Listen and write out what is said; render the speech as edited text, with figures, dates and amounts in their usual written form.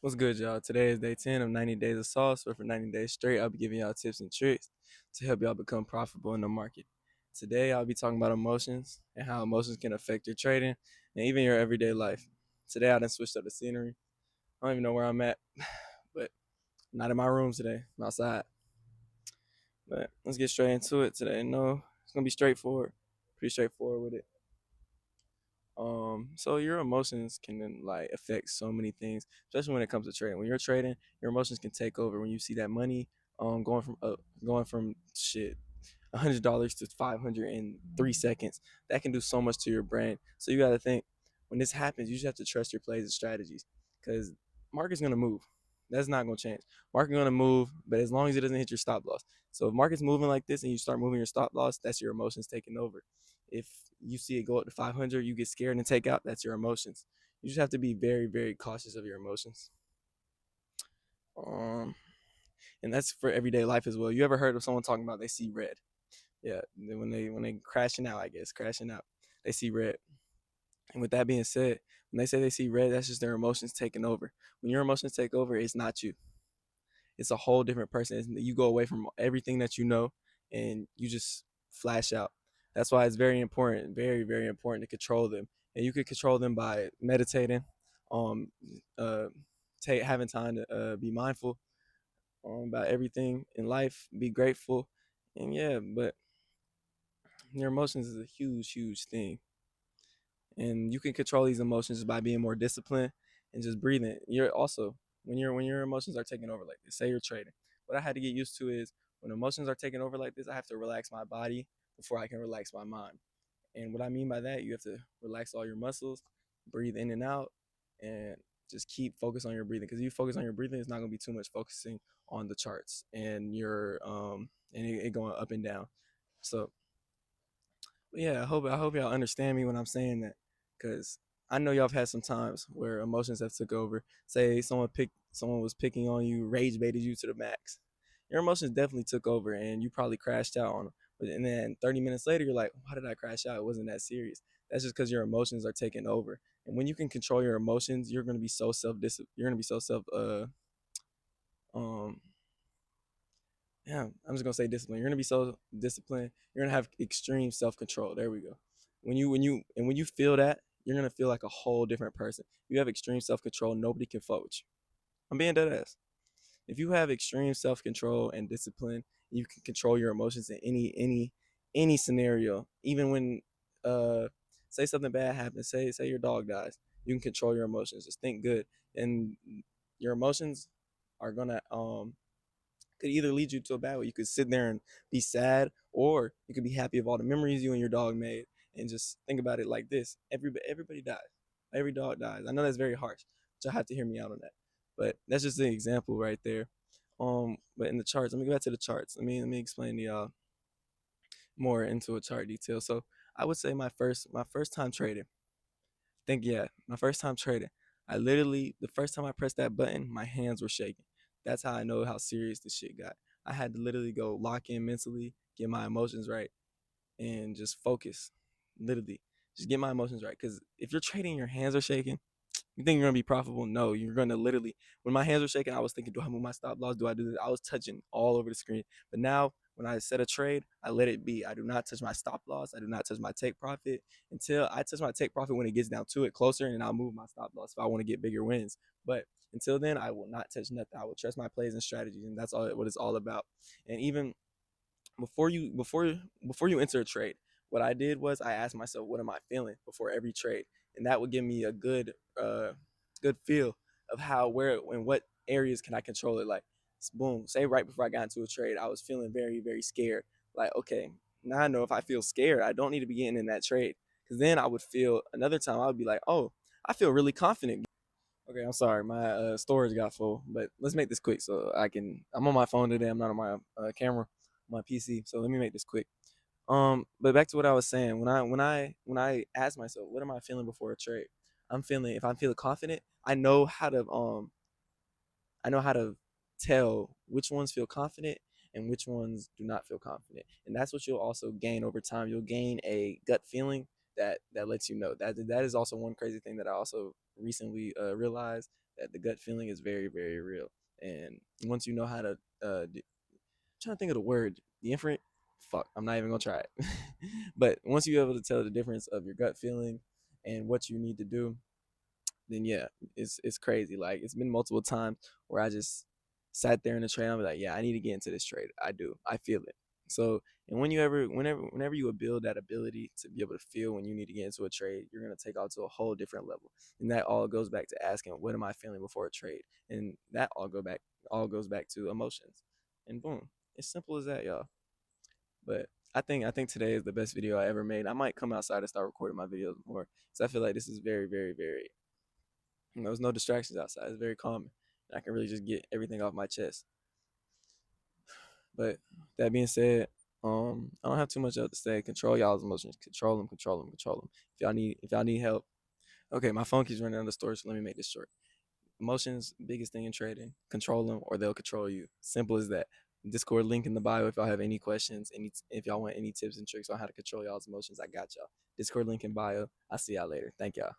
What's good, y'all? Today is day 10 of 90 Days of Sauce, where for 90 days straight, I'll be giving y'all tips and tricks to help y'all become profitable in the market. Today, I'll be talking about emotions and how emotions can affect your trading and even your everyday life. Today, I done switched up the scenery. I don't even know where I'm at, but I'm not in my room today. I'm outside. But let's get straight into it today. No, it's going to be straightforward. Pretty straightforward with it. So your emotions can then like affect so many things, especially when it comes to trading. When you're trading, your emotions can take over. When you see that money going from shit $100 to 500 in 3 seconds, that can do so much to your brain. So you got to think, when this happens, you just have to trust your plays and strategies, because market's gonna move. That's not gonna change. Market gonna move, but as long as it doesn't hit your stop loss. So if market's moving like this and you start moving your stop loss, that's your emotions taking over. If you see it go up to 500, you get scared and take out, that's your emotions. You just have to be very, very cautious of your emotions. Um, and that's for everyday life as well. You ever heard of someone talking about they see red? Yeah, when they crashing out, I guess crashing out, they see red. And with that being said, when they say they see red, that's just their emotions taking over. When your emotions take over, it's not you. It's a whole different person. You go away from everything that you know, and you just flash out. That's why it's very important, very, very important to control them. And you can control them by meditating, um, uh, having time to be mindful about everything in life, be grateful, and yeah. But your emotions is a huge, huge thing, and you can control these emotions by being more disciplined and just breathing. You're also, when your emotions are taking over like this, say you're trading, what I had to get used to is, when emotions are taking over like this, I have to relax my body before I can relax my mind. And what I mean by that, you have to relax all your muscles, breathe in and out, and just keep focus on your breathing, because if you focus on your breathing, it's not going to be too much focusing on the charts and your and it going up and down. So yeah, I hope y'all understand me when I'm saying that, because I know y'all have had some times where emotions have took over. Say someone was picking on you, rage baited you to the max. Your emotions definitely took over, and you probably crashed out on them. And then 30 minutes later, you're like, why did I crash out? It wasn't that serious. That's just because your emotions are taking over. And when you can control your emotions, you're gonna be so you're gonna be so self um yeah, I'm just gonna say discipline. You're gonna be so disciplined. You're gonna have extreme self control. There we go. When you feel that, you're gonna feel like a whole different person. You have extreme self control. Nobody can fuck with you. I'm being dead ass. If you have extreme self control and discipline, you can control your emotions in any scenario. Even when uh say something bad happens, say your dog dies, you can control your emotions. Just think good, and your emotions are gonna could either lead you to a bad way. You could sit there and be sad, or you could be happy of all the memories you and your dog made, and just think about it like this: everybody dies. Every dog dies. I know that's very harsh, but you'll have to hear me out on that. But that's just an example right there. But in the charts, let me go back to the charts. Let me explain to y'all more into a chart detail. So I would say my first time trading. Think yeah, my first time trading. I literally, the first time I pressed that button, my hands were shaking. That's how I know how serious this shit got. I had to literally go lock in mentally, get my emotions right, and just focus. Literally, just get my emotions right. Because if you're trading, your hands are shaking, you think you're gonna be profitable? No, you're gonna literally. When my hands were shaking, I was thinking, do I move my stop loss? Do I do this? I was touching all over the screen. But now, when I set a trade, I let it be. I do not touch my stop loss. I do not touch my take profit until I touch my take profit when it gets down to it closer, and I'll move my stop loss if I want to get bigger wins. But until then, I will not touch nothing. I will trust my plays and strategies, and that's all what it's all about. And even before you enter a trade, what I did was I asked myself, what am I feeling before every trade, and that would give me a good feel of how, where, and what areas can I control it. Like, boom, say right before I got into a trade, I was feeling very, very scared. Like, okay, now I know if I feel scared, I don't need to be getting in that trade, because then I would feel another time I would be like, oh, I feel really confident. Okay, I'm sorry, my storage got full, but let's make this quick so I can. I'm on my phone today. I'm not on my camera, my PC. So let me make this quick. But back to what I was saying. When I ask myself, what am I feeling before a trade? If I'm feeling confident, I know how to tell which ones feel confident and which ones do not feel confident. And that's what you'll also gain over time. You'll gain a gut feeling that lets you know. That is also one crazy thing that I also recently realized, that the gut feeling is very, very real. And once you know how to trying to think of the word, the different fuck, I'm not even gonna try it. But once you're able to tell the difference of your gut feeling and what you need to do, then yeah, it's crazy. Like, it's been multiple times where I just sat there in the trade. I'm like, yeah, I need to get into this trade. I do. I feel it. So, and whenever you build that ability to be able to feel when you need to get into a trade, you're gonna take off to a whole different level. And that all goes back to asking, what am I feeling before a trade? And that all goes back to emotions. And boom, it's simple as that, y'all. But I think today is the best video I ever made. I might come outside and start recording my videos more, because I feel like this is very, very, very, there's no distractions outside. It's very calming. I can really just get everything off my chest. But that being said, I don't have too much else to say. Control y'all's emotions. Control them. Control them. Control them. If y'all need help, okay, my phone keeps running out of storage, so let me make this short. Emotions, biggest thing in trading. Control them, or they'll control you. Simple as that. Discord link in the bio if y'all have any questions, if y'all want any tips and tricks on how to control y'all's emotions, I got y'all. Discord link in bio. I'll see y'all later. Thank y'all.